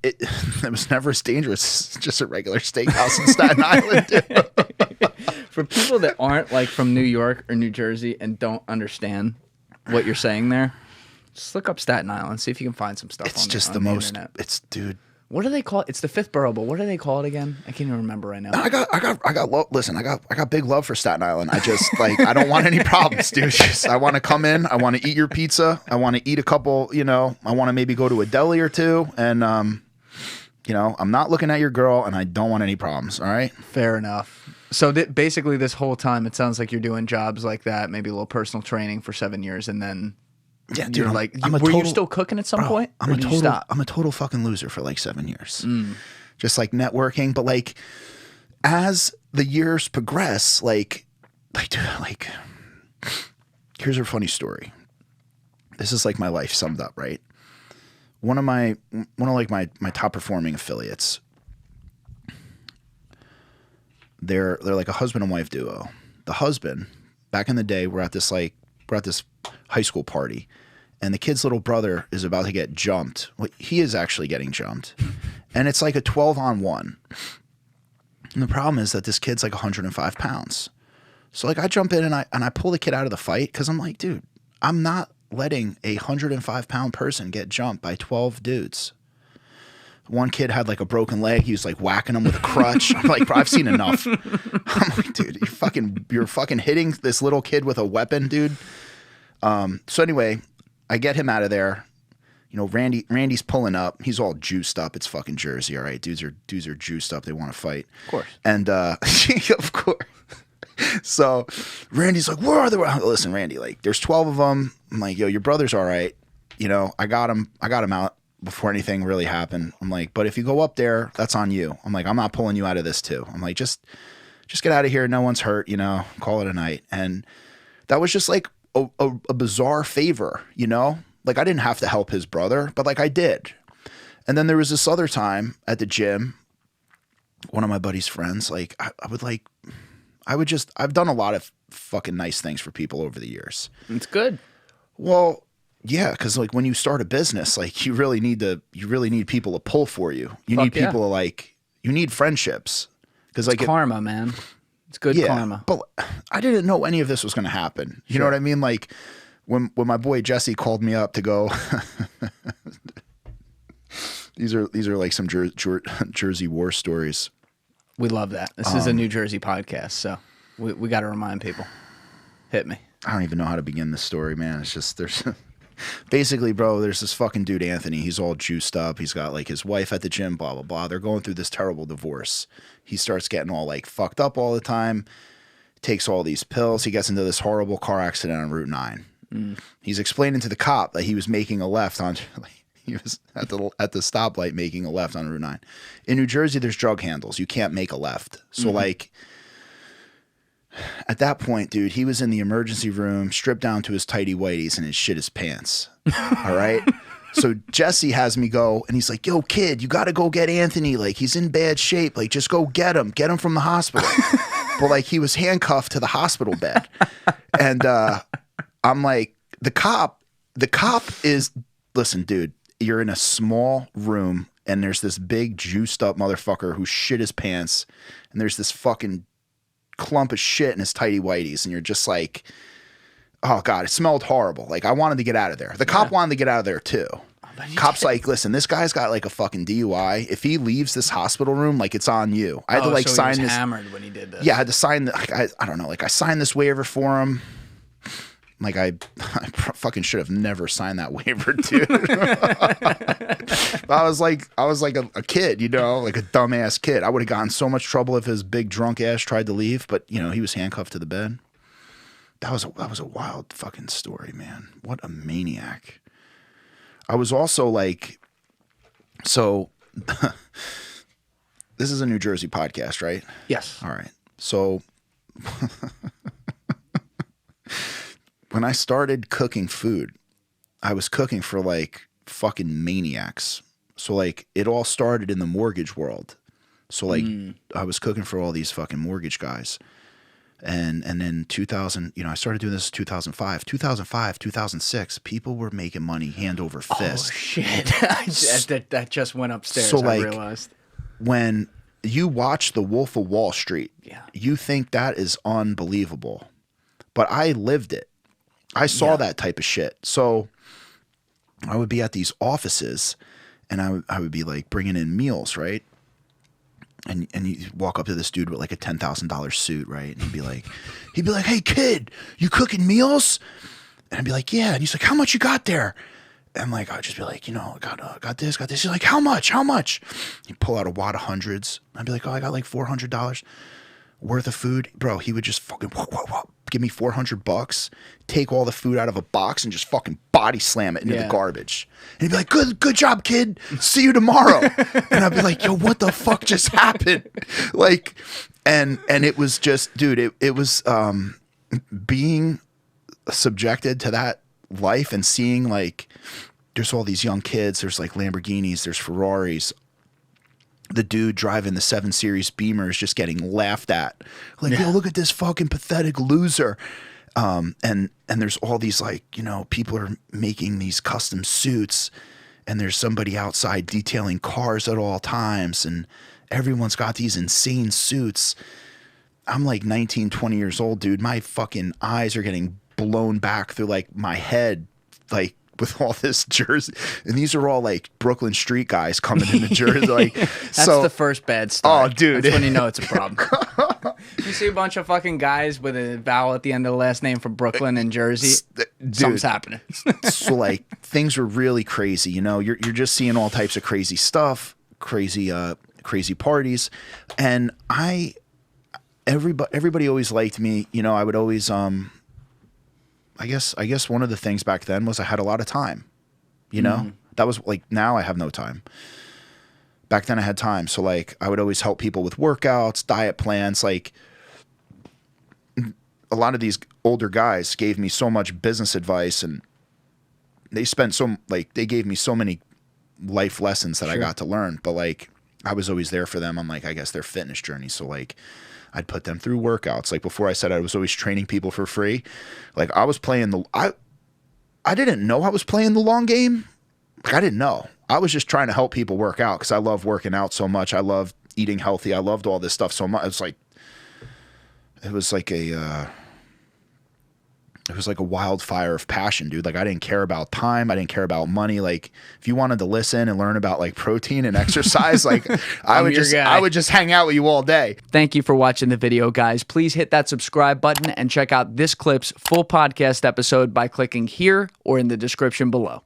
it was never as dangerous as just a regular steakhouse in Staten Island, dude. For people that aren't like from New York or New Jersey and don't understand what you're saying there, just look up Staten Island, see if you can find some stuff. It's on just on the most. internet. It's dude. What do they call it? It's the fifth borough, but what do they call it again? I can't even remember right now. Listen, I got big love for Staten Island. I just like, I don't want any problems, dude. Just, I want to come in. I want to eat your pizza. I want to eat a couple, I want to maybe go to a deli or two. And, I'm not looking at your girl and I don't want any problems. All right. Fair enough. So basically this whole time, it sounds like you're doing jobs like that, maybe a little personal training for 7 years. And then yeah, dude, were you still cooking at some point? I'm a total fucking loser for like 7 years. Just like networking. But like, as the years progress, here's a funny story. This is like my life summed up, right? One of my top performing affiliates, they're like a husband and wife duo. The husband, back in the day, we're at this high school party, and the kid's little brother is about to get jumped. Well, he is actually getting jumped, and it's like a 12-on-1. And the problem is that this kid's like 105 pounds. So like I jump in and I pull the kid out of the fight because I'm like, dude, I'm not letting a 105-pound person get jumped by 12 dudes. One kid had like a broken leg. He was like whacking him with a crutch. I'm like, bro, I've seen enough. I'm like, dude, you're fucking hitting this little kid with a weapon, dude. So anyway, I get him out of there. Randy's pulling up. He's all juiced up. It's fucking Jersey, all right? Dudes are juiced up. They want to fight. Of course. And of course. So Randy's like, where are they? Listen, Randy, like there's 12 of them. I'm like, yo, your brother's all right. I got him out before anything really happened. I'm like, but if you go up there, that's on you. I'm like, I'm not pulling you out of this too. I'm like, just get out of here. No one's hurt, call it a night. And that was just like a bizarre favor, like I didn't have to help his brother, but like I did. And then there was this other time at the gym, one of my buddy's friends, like I've done a lot of fucking nice things for people over the years. It's good. Well, yeah, because like when you start a business, like you really need people to pull for you. You need people you need friendships. Because like karma, man. It's good karma. But I didn't know any of this was going to happen. You know what I mean? Like when my boy Jesse called me up to go, these are like some Jersey war stories. We love that. This is a New Jersey podcast, so we got to remind people. Hit me. I don't even know how to begin this story, man. It's just basically, bro, there's this fucking dude, Anthony. He's all juiced up. He's got like his wife at the gym, blah, blah, blah. They're going through this terrible divorce. He starts getting all like fucked up all the time, takes all these pills. He gets into this horrible car accident on Route 9. He's explaining to the cop that he was making a left on, he was at the stoplight making a left on Route 9. In New Jersey, there's drug handles. You can't make a left. So like, at that point, dude, he was in the emergency room, stripped down to his tighty whities, and it shit his pants. All right. So Jesse has me go, and he's like, yo, kid, you got to go get Anthony. Like, he's in bad shape. Like, just go get him. Get him from the hospital. But, like, he was handcuffed to the hospital bed. And I'm like, the cop is, listen, dude, you're in a small room, and there's this big juiced up motherfucker who shit his pants, and there's this fucking clump of shit in his tighty whities, and you're just like, oh God, it smelled horrible. Like I wanted to get out of there. The cop wanted to get out of there too. Cop's like, listen, this guy's got like a fucking DUI. If he leaves this hospital room, like it's on you. I had to like sign this. Hammered when he did this. Yeah, I had to sign. I don't know. Like I signed this waiver for him. Like I fucking should have never signed that waiver, dude. I was like a kid, like a dumbass kid. I would have gotten so much trouble if his big drunk ass tried to leave, but he was handcuffed to the bed. That was a wild fucking story, man. What a maniac. I was also like, so this is a New Jersey podcast, right? Yes. All right. So when I started cooking food, I was cooking for like fucking maniacs. So like it all started in the mortgage world. So like I was cooking for all these fucking mortgage guys. And then 2000, I started doing this in 2005. 2006, people were making money hand over fist. Oh, shit. that just went upstairs, So, I realized. When you watch The Wolf of Wall Street, Yeah. you think that is unbelievable. But I lived it. I saw that type of shit. So I would be at these offices and I would be like bringing in meals, right? And you walk up to this dude with like a $10,000 suit, right? And he'd be like, "Hey kid, you cooking meals?" And I'd be like, "Yeah." And he's like, "How much you got there?" And I'm like, I'd just be like, got this. He's like, How much? He'd pull out a wad of hundreds. I'd be like, "Oh, I got like $400 worth of food." Bro, he would just fucking give me $400, take all the food out of a box and just fucking body slam it into the garbage. And he'd be like, good job, kid. See you tomorrow." And I'd be like, "Yo, what the fuck just happened?" Like, and it was just, dude, it was being subjected to that life and seeing like, there's all these young kids, there's like Lamborghinis, there's Ferraris. The dude driving the 7 Series Beamer is just getting laughed at. Like, "Yo, look at this fucking pathetic loser." And there's all these like, people are making these custom suits and there's somebody outside detailing cars at all times and everyone's got these insane suits. I'm like 19, 20 years old, dude. My fucking eyes are getting blown back through like my head, like, with all this jersey, and these are all like Brooklyn street guys coming into Jersey. Like, that's the first bad start. Oh, dude, that's when you know it's a problem. You see a bunch of fucking guys with a vowel at the end of the last name from Brooklyn and Jersey. Dude, something's happening. So like things were really crazy. You're just seeing all types of crazy stuff, crazy parties, and everybody always liked me. I would always I guess one of the things back then was I had a lot of time, that was like, now I have no time. Back then I had time. So like, I would always help people with workouts, diet plans. Like a lot of these older guys gave me so much business advice and they gave me so many life lessons that I got to learn, but like, I was always there for them on like, I guess their fitness journey. So like, I'd put them through workouts. Like before I said, I was always training people for free. Like I was playing I didn't know I was playing the long game. Like I didn't know. I was just trying to help people work out because I love working out so much. I love eating healthy. I loved all this stuff so much. It was like a wildfire of passion, dude. Like I didn't care about time. I didn't care about money. Like if you wanted to listen and learn about like protein and exercise, like I would just hang out with you all day. Thank you for watching the video, guys. Please hit that subscribe button and check out this clip's full podcast episode by clicking here or in the description below.